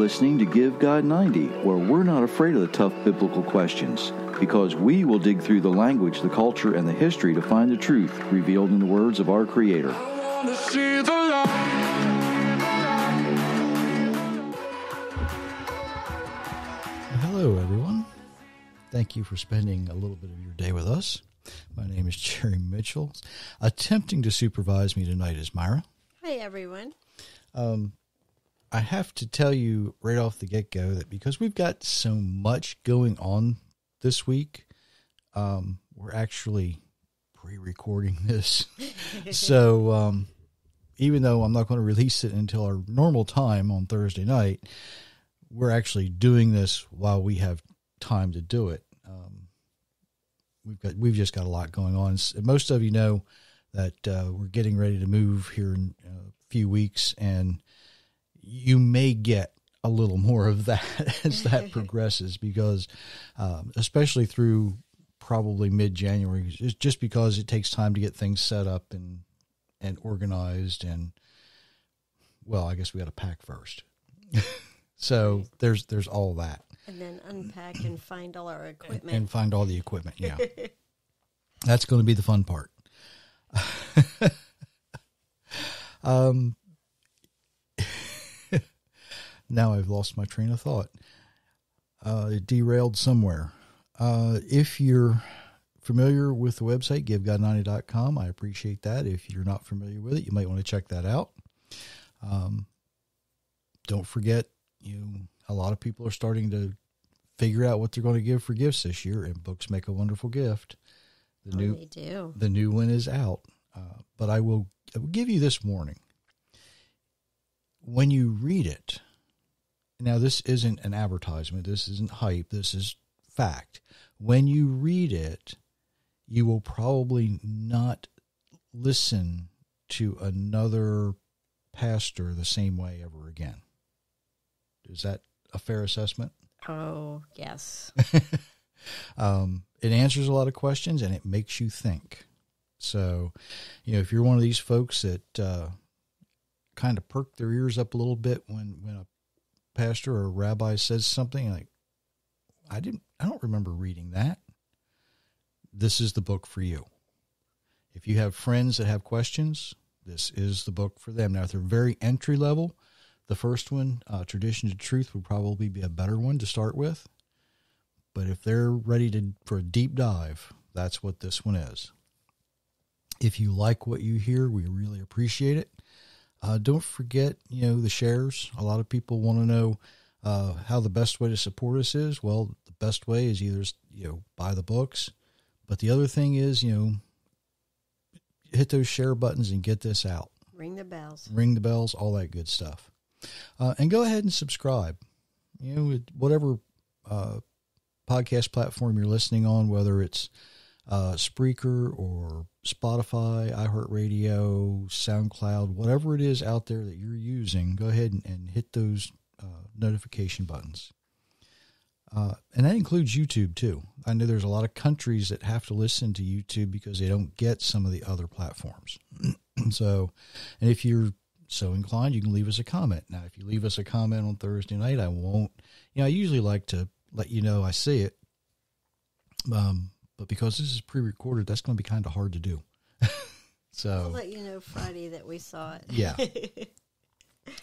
listening to Give God 90, where we're not afraid of the tough biblical questions, because we will dig through the language, the culture, and the history to find the truth revealed in the words of our Creator. I wanna see the light. Hello, everyone. Thank you for spending a little bit of your day with us. My name is Jerry Mitchell. Attempting to supervise me tonight is Myra. Hi, everyone. I have to tell you right off the get-go that because we've got so much going on this week, we're actually pre-recording this. So even though I'm not going to release it until our normal time on Thursday night, we're actually doing this while we have time to do it. We've just got a lot going on. Most of you know that we're getting ready to move here in a few weeks, and you may get a little more of that as that progresses, because especially through probably mid-January, just because it takes time to get things set up and organized, and well, I guess we got to pack first. So there's all that. And then unpack and find all our equipment. And find all the equipment, yeah. That's going to be the fun part. Now I've lost my train of thought. It derailed somewhere. If you're familiar with the website, givegod90.com, I appreciate that. If you're not familiar with it, you might want to check that out. Don't forget, a lot of people are starting to figure out what they're going to give for gifts this year, and books make a wonderful gift. They do. The new one is out, but I will give you this warning. When you read it, now this isn't an advertisement, this isn't hype, this is fact. When you read it, you will probably not listen to another pastor the same way ever again. Is that a fair assessment? Oh, yes. It answers a lot of questions, and it makes you think. So, if you're one of these folks that kind of perk their ears up a little bit when a pastor or a rabbi says something like, I don't remember reading that, this is the book for you. If you have friends that have questions, this is the book for them. Now, if they're very entry level, the first one, Tradition to Truth, would probably be a better one to start with. But if they're ready for a deep dive, that's what this one is. If you like what you hear, we really appreciate it. Don't forget, the shares. A lot of people want to know how the best way to support us is. Well, the best way is either, buy the books. But the other thing is, hit those share buttons and get this out. Ring the bells. Ring the bells, all that good stuff. And go ahead and subscribe. Whatever podcast platform you're listening on, whether it's Spreaker or Spotify, iHeartRadio, SoundCloud, whatever it is out there that you're using, go ahead and hit those notification buttons. And that includes YouTube too. I know there's a lot of countries that have to listen to YouTube because they don't get some of the other platforms. So, and if you're so inclined, you can leave us a comment. Now, if you leave us a comment on Thursday night, I won't, I usually like to let you know I see it. But because this is pre-recorded, that's going to be kind of hard to do. So I'll let you know Friday that we saw it. Yeah.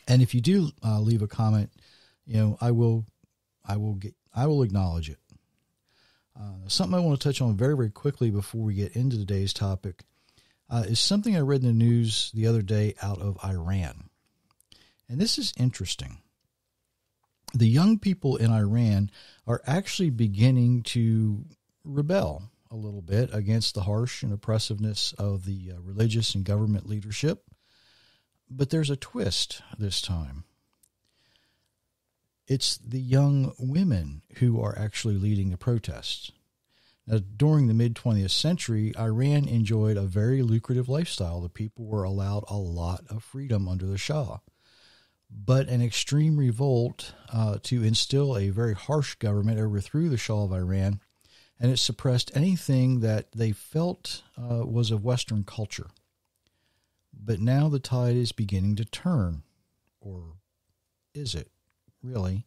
And if you do leave a comment, I will acknowledge it. Something I want to touch on very, very quickly before we get into today's topic is something I read in the news the other day out of Iran. And this is interesting. The young people in Iran are actually beginning to rebel a little bit against the harsh and oppressiveness of the religious and government leadership. But there's a twist this time. It's the young women who are actually leading the protests. Now, during the mid-20th century, Iran enjoyed a very lucrative lifestyle. The people were allowed a lot of freedom under the Shah. But an extreme revolt to instill a very harsh government overthrew the Shah of Iran, and it suppressed anything that they felt was of Western culture. But now the tide is beginning to turn. Or is it? really.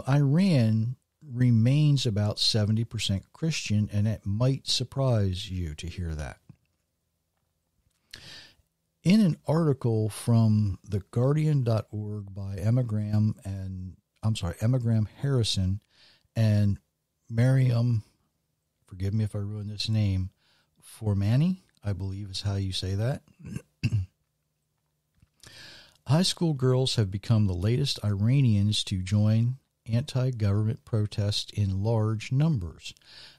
Iran remains about 70% Christian, and it might surprise you to hear that. In an article from theguardian.org by Emma Graham Harrison and Miriam, forgive me if I ruin this name, Formani, I believe is how you say that. High school girls have become the latest Iranians to join anti-government protests in large numbers,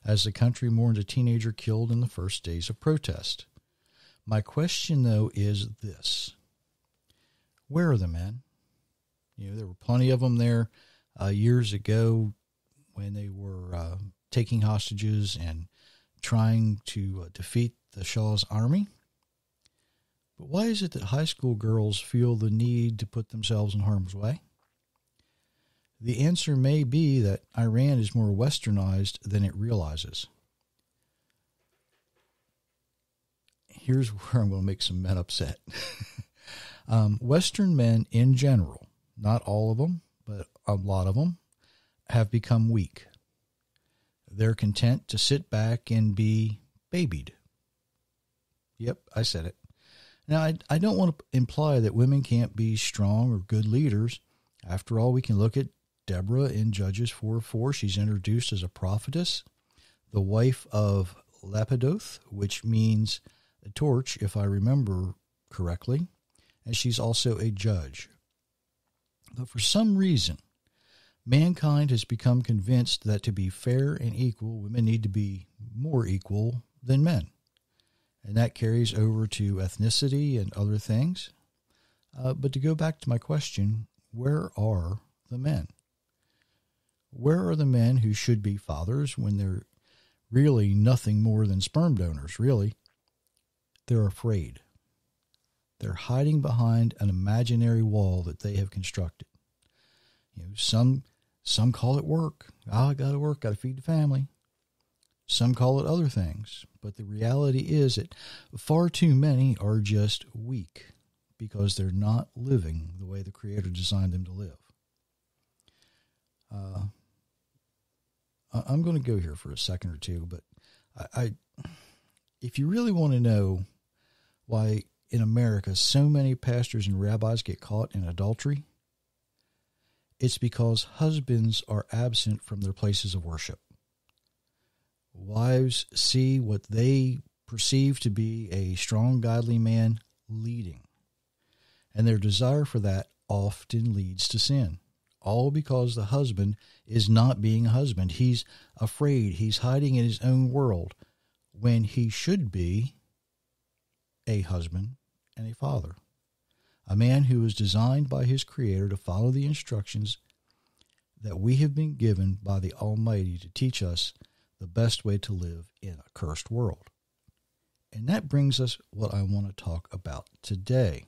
as the country mourns a teenager killed in the first days of protest. My question, though, is this. Where are the men? There were plenty of them there years ago when they were taking hostages and trying to defeat the Shah's army. But why is it that high school girls feel the need to put themselves in harm's way? The answer may be that Iran is more westernized than it realizes. Here's where I'm going to make some men upset. Western men in general, not all of them, but a lot of them, have become weak. They're content to sit back and be babied. Yep, I said it. Now, I don't want to imply that women can't be strong or good leaders. After all, we can look at Deborah in Judges 4:4. She's introduced as a prophetess, the wife of Lapidoth, which means a torch, if I remember correctly, and she's also a judge. But for some reason, mankind has become convinced that to be fair and equal, women need to be more equal than men. And that carries over to ethnicity and other things. But to go back to my question, where are the men? Where are the men who should be fathers when they're really nothing more than sperm donors, really? They're afraid. They're hiding behind an imaginary wall that they have constructed. Some call it work. I got to work, got to feed the family. Some call it other things. But the reality is that far too many are just weak because they're not living the way the Creator designed them to live. I'm going to go here for a second or two, but if you really want to know why in America so many pastors and rabbis get caught in adultery, it's because husbands are absent from their places of worship. Wives see what they perceive to be a strong, godly man leading, and their desire for that often leads to sin, all because the husband is not being a husband. He's afraid. He's hiding in his own world when he should be a husband and a father, a man who is designed by his Creator to follow the instructions that we have been given by the Almighty to teach us the best way to live in a cursed world. And that brings us what I want to talk about today.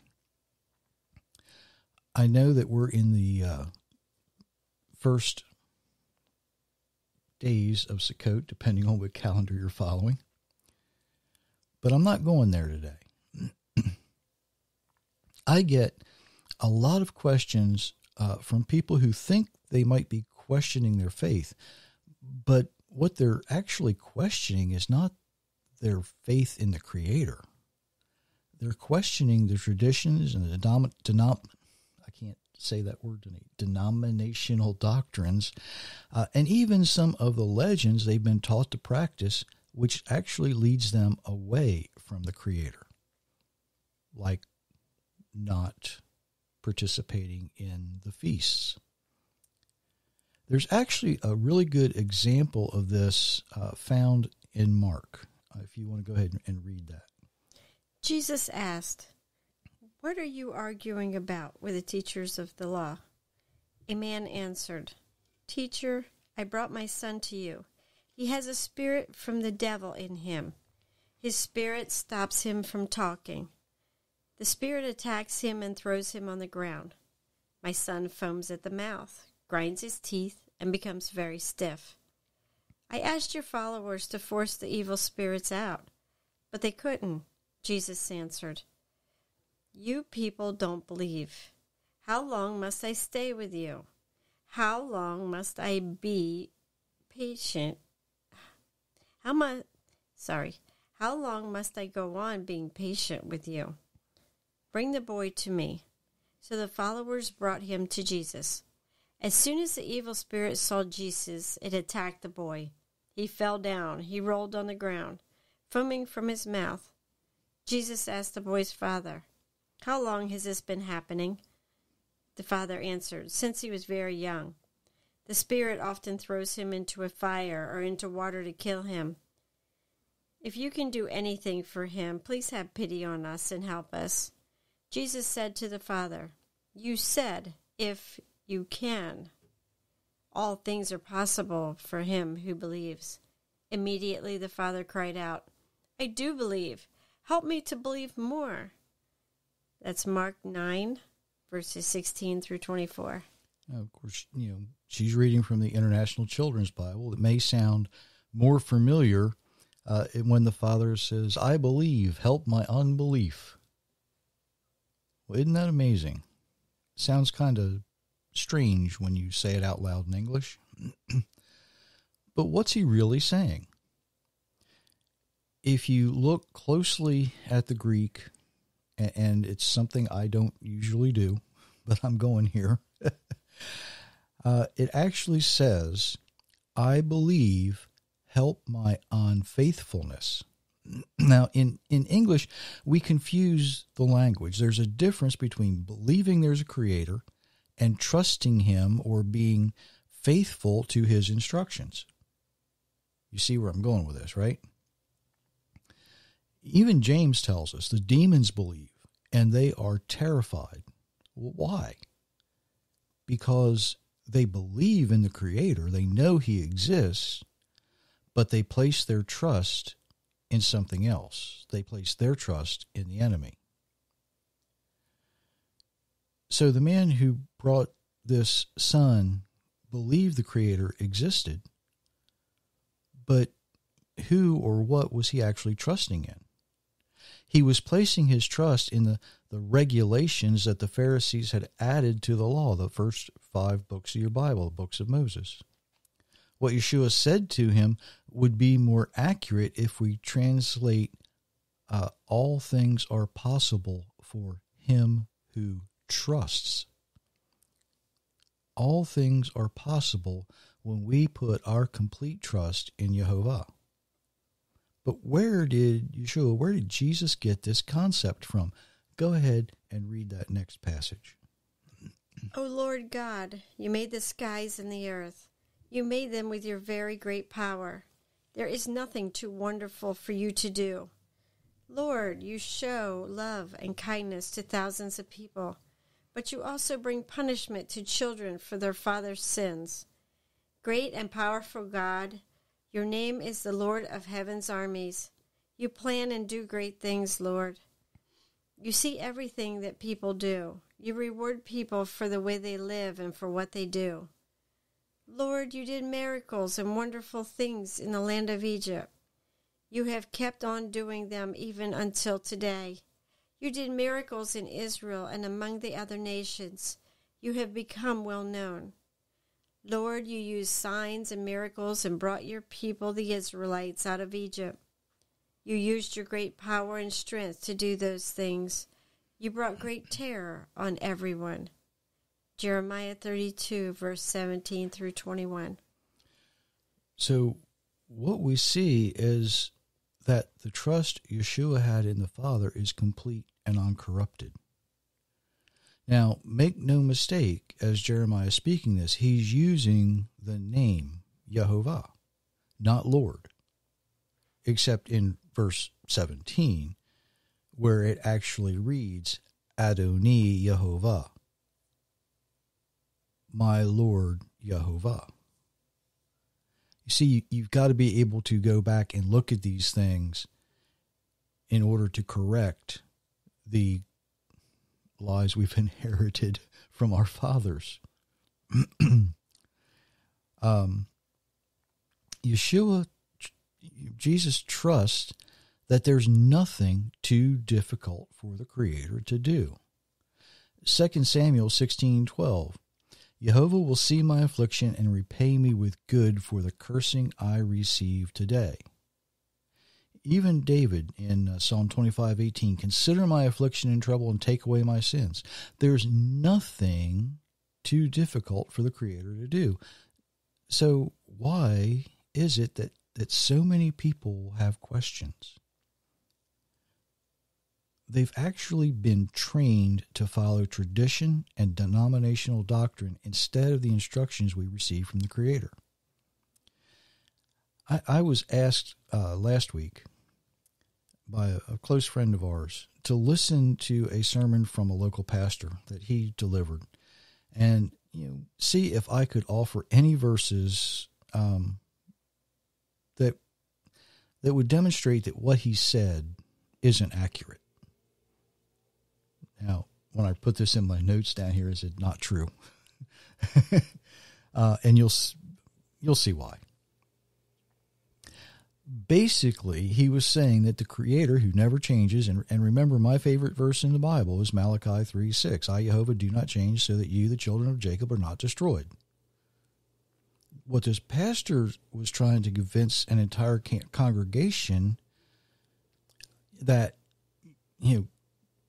I know that we're in the first days of Sukkot, depending on what calendar you're following. But I'm not going there today. I get a lot of questions from people who think they might be questioning their faith, but what they're actually questioning is not their faith in the Creator. They're questioning the traditions and the I can't say that word today, denominational doctrines, and even some of the legends they've been taught to practice, which actually leads them away from the Creator, like not participating in the feasts. There's actually a really good example of this found in Mark, if you want to go ahead and read that. Jesus asked, "What are you arguing about with the teachers of the law?" A man answered, "Teacher, I brought my son to you. He has a spirit from the devil in him. His spirit stops him from talking. The spirit attacks him and throws him on the ground. My son foams at the mouth, grinds his teeth, and becomes very stiff. I asked your followers to force the evil spirits out, but they couldn't." Jesus answered, "You people don't believe. How long must I stay with you? How long must I be patient? How long must I go on being patient with you? Bring the boy to me. So the followers brought him to Jesus. As soon as the evil spirit saw Jesus, it attacked the boy. He fell down. He rolled on the ground, foaming from his mouth. Jesus asked the boy's father, "How long has this been happening?" The father answered, "Since he was very young. The spirit often throws him into a fire or into water to kill him. If you can do anything for him, please have pity on us and help us." Jesus said to the father, "You said, if you can. All things are possible for him who believes." Immediately the father cried out, "I do believe. Help me to believe more." That's Mark 9, verses 16 through 24. Now, of course, she's reading from the International Children's Bible. It may sound more familiar when the father says, "I believe, help my unbelief." Well, isn't that amazing? Sounds kind of strange when you say it out loud in English. But what's he really saying? If you look closely at the Greek, and it's something I don't usually do, but I'm going here, it actually says, "I believe, help my unfaithfulness." Now, in English, we confuse the language. There's a difference between believing there's a creator and trusting him or being faithful to his instructions. You see where I'm going with this, right? Even James tells us the demons believe and they are terrified. Well, why? Because they believe in the creator. They know he exists, but they place their trust in something else. They place their trust in the enemy. So the man who brought this son believed the creator existed, but who or what was he actually trusting in? He was placing his trust in the regulations that the Pharisees had added to the law, the first 5 books of your Bible, the books of Moses. What Yeshua said to him would be more accurate if we translate, all things are possible for him who trusts. All things are possible when we put our complete trust in Yehovah. But where did Jesus get this concept from? Go ahead and read that next passage. "O Lord God, you made the skies and the earth. You made them with your very great power. There is nothing too wonderful for you to do. Lord, you show love and kindness to thousands of people, but you also bring punishment to children for their father's sins. Great and powerful God, your name is the Lord of heaven's armies. You plan and do great things, Lord. You see everything that people do. You reward people for the way they live and for what they do. Lord, you did miracles and wonderful things in the land of Egypt. You have kept on doing them even until today. You did miracles in Israel and among the other nations. You have become well known. Lord, you used signs and miracles and brought your people, the Israelites, out of Egypt. You used your great power and strength to do those things. You brought great terror on everyone. Jeremiah 32, verse 17 through 21. So what we see is that the trust Yeshua had in the Father is complete and uncorrupted. Now, make no mistake, as Jeremiah is speaking this, he's using the name Yehovah, not Lord, except in verse 17, where it actually reads, Adoni Yehovah, my Lord Yehovah. You see, you've got to be able to go back and look at these things in order to correct the lies we've inherited from our fathers. Jesus trusts that there's nothing too difficult for the Creator to do. 2 Samuel 16:12. Jehovah will see my affliction and repay me with good for the cursing I receive today. Even David in Psalm 25:18, consider my affliction and trouble and take away my sins. There's nothing too difficult for the Creator to do. So why is it that so many people have questions? They've actually been trained to follow tradition and denominational doctrine instead of the instructions we receive from the Creator. I was asked last week by a close friend of ours to listen to a sermon from a local pastor that he delivered, and see if I could offer any verses that would demonstrate that what he said isn't accurate. Now, when I put this in my notes down here, is it not true? And you'll see why. Basically, he was saying that the Creator, who never changes, and remember, my favorite verse in the Bible is Malachi 3:6. I, Jehovah, do not change, so that you, the children of Jacob, are not destroyed. What this pastor was trying to convince an entire congregation that,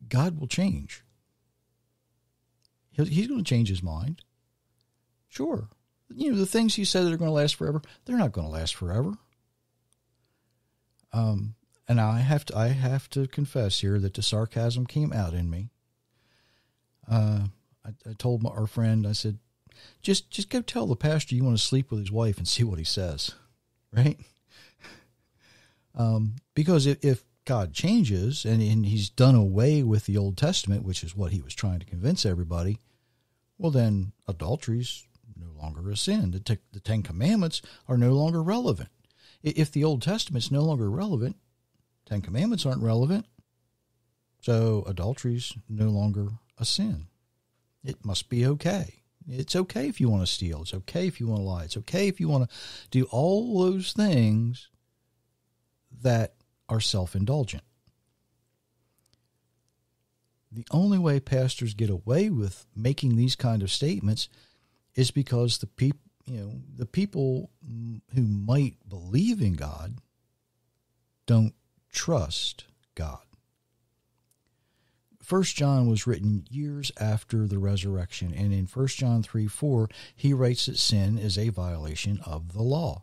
God will change. He's going to change his mind. Sure. The things he said that are going to last forever, they're not going to last forever. And I have to confess here that the sarcasm came out in me. I told our friend, I said, just go tell the pastor you want to sleep with his wife and see what he says, right? Because if God changes and he's done away with the Old Testament, which is what he was trying to convince everybody, well, then adultery's no longer a sin. The Ten Commandments are no longer relevant. If the Old Testament's no longer relevant, Ten Commandments aren't relevant, so adultery's no longer a sin. It must be okay. It's okay if you want to steal. It's okay if you want to lie. It's okay if you want to do all those things that are self-indulgent. The only way pastors get away with making these kind of statements is because the people who might believe in God don't trust God. 1 John was written years after the resurrection, and in 1 John 3:4, he writes that sin is a violation of the law.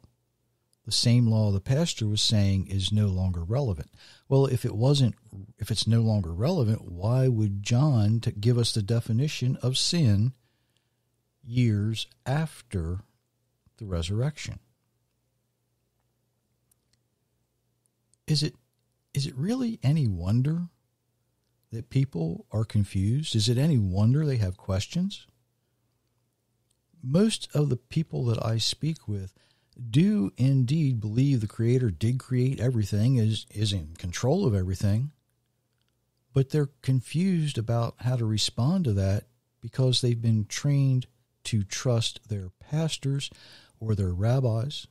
The same law the pastor was saying is no longer relevant. Well, if it's no longer relevant, why would John give us the definition of sin years after the resurrection? Is it really any wonder that people are confused? Is it any wonder they have questions? Most of the people that I speak with do indeed believe the Creator did create everything, is in control of everything, but they're confused about how to respond to that because they've been trained to trust their pastors or their rabbis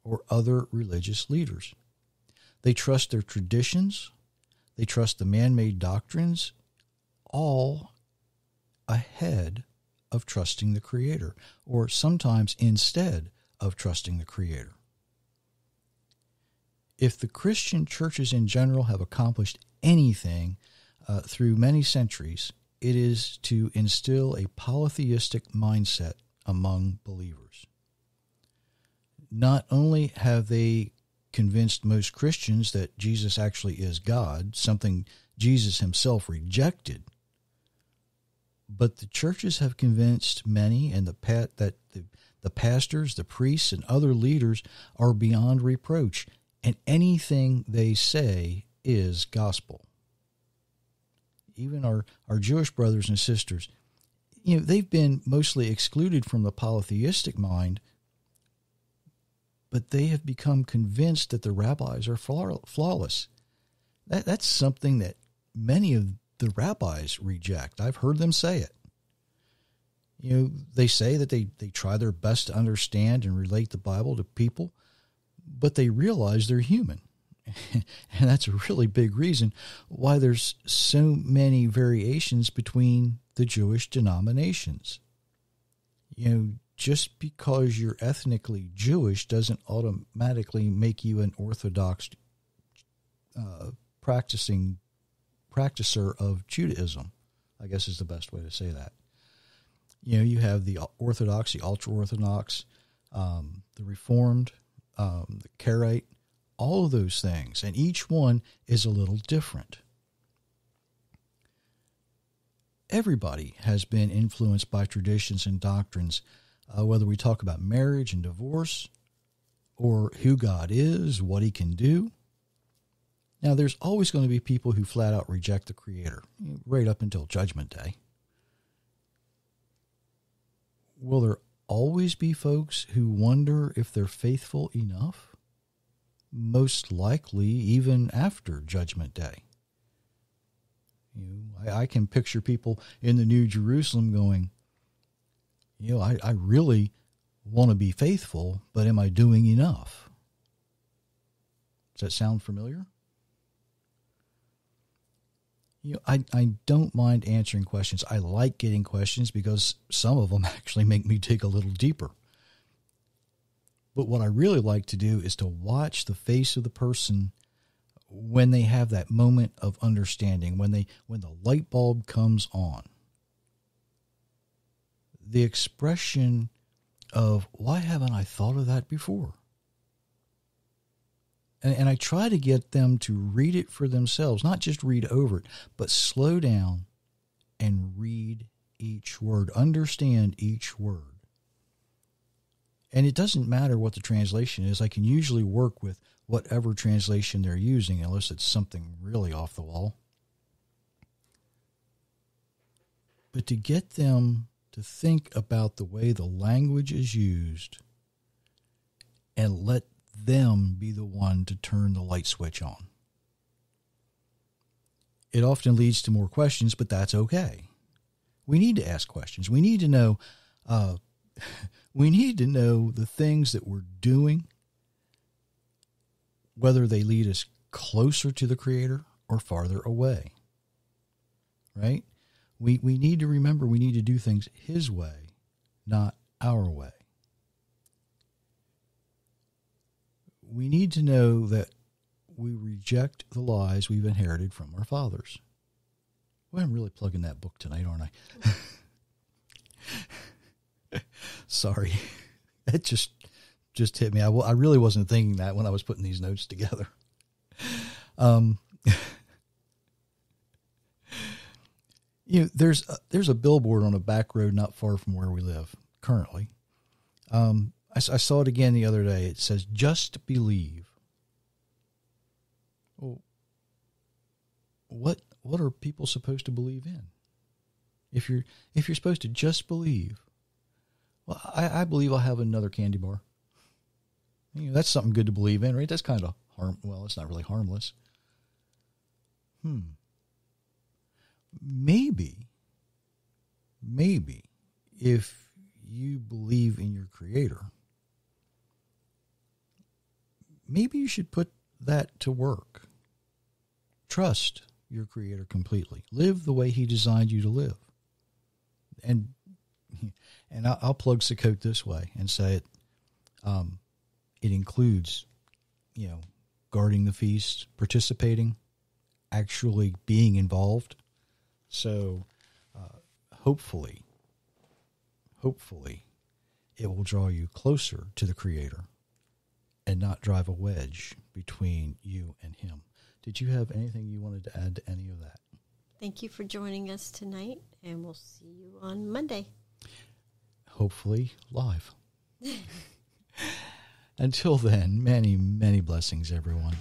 or other religious leaders. They trust their traditions, they trust the man-made doctrines, all ahead of trusting the Creator, or sometimes instead of trusting the Creator. If the Christian churches in general have accomplished anything through many centuries, it is to instill a polytheistic mindset among believers. Not only have they convinced most Christians that Jesus actually is God, something Jesus himself rejected, but the churches have convinced many that the pastors, the priests, and other leaders are beyond reproach, and anything they say is gospel. Even our Jewish brothers and sisters, they've been mostly excluded from the polytheistic mind, but they have become convinced that the rabbis are flawless. That's something that many of the rabbis reject. I've heard them say it. They say that they try their best to understand and relate the Bible to people, but they realize they're human. And that's a really big reason why there's so many variations between the Jewish denominations. just because you're ethnically Jewish doesn't automatically make you an Orthodox practicer of Judaism, I guess is the best way to say that. You have the Orthodox, the ultra-Orthodox, the Reformed, the Karaite, all of those things, and each one is a little different. Everybody has been influenced by traditions and doctrines, whether we talk about marriage and divorce, or who God is, what he can do. Now, there's always going to be people who flat out reject the Creator, right up until Judgment Day. Will there always be folks who wonder if they're faithful enough? Most likely, even after Judgment Day. I can picture people in the New Jerusalem going, I really want to be faithful, but am I doing enough? Does that sound familiar? I don't mind answering questions. I like getting questions because some of them actually make me dig a little deeper. But what I really like to do is to watch the face of the person when they have that moment of understanding, when the light bulb comes on. The expression of, why haven't I thought of that before? And I try to get them to read it for themselves, not just read over it, but slow down and read each word, understand each word. And it doesn't matter what the translation is. I can usually work with whatever translation they're using, unless it's something really off the wall. But to get them to think about the way the language is used and let them be the one to turn the light switch on. It often leads to more questions, but that's okay. We need to ask questions. We need to know the things that we're doing, whether they lead us closer to the Creator or farther away. Right? We need to remember we need to do things His way, not our way. We need to know that we reject the lies we've inherited from our fathers. Well, I'm really plugging that book tonight, aren't I? Sorry. It just hit me. I really wasn't thinking that when I was putting these notes together. There's a billboard on a back road not far from where we live currently. I saw it again the other day. It says, "Just believe." Well, what are people supposed to believe in? If you're supposed to just believe, well, I believe I'll have another candy bar. That's something good to believe in, right? That's kind of it's not really harmless. Maybe if you believe in your Creator, maybe you should put that to work. Trust your Creator completely. Live the way He designed you to live. And I'll plug Sukkot this way and say it includes, guarding the feast, participating, actually being involved. So hopefully it will draw you closer to the Creator and not drive a wedge between you and Him. Did you have anything you wanted to add to any of that? Thank you for joining us tonight, and we'll see you on Monday. Hopefully live. Until then, many, many blessings, everyone.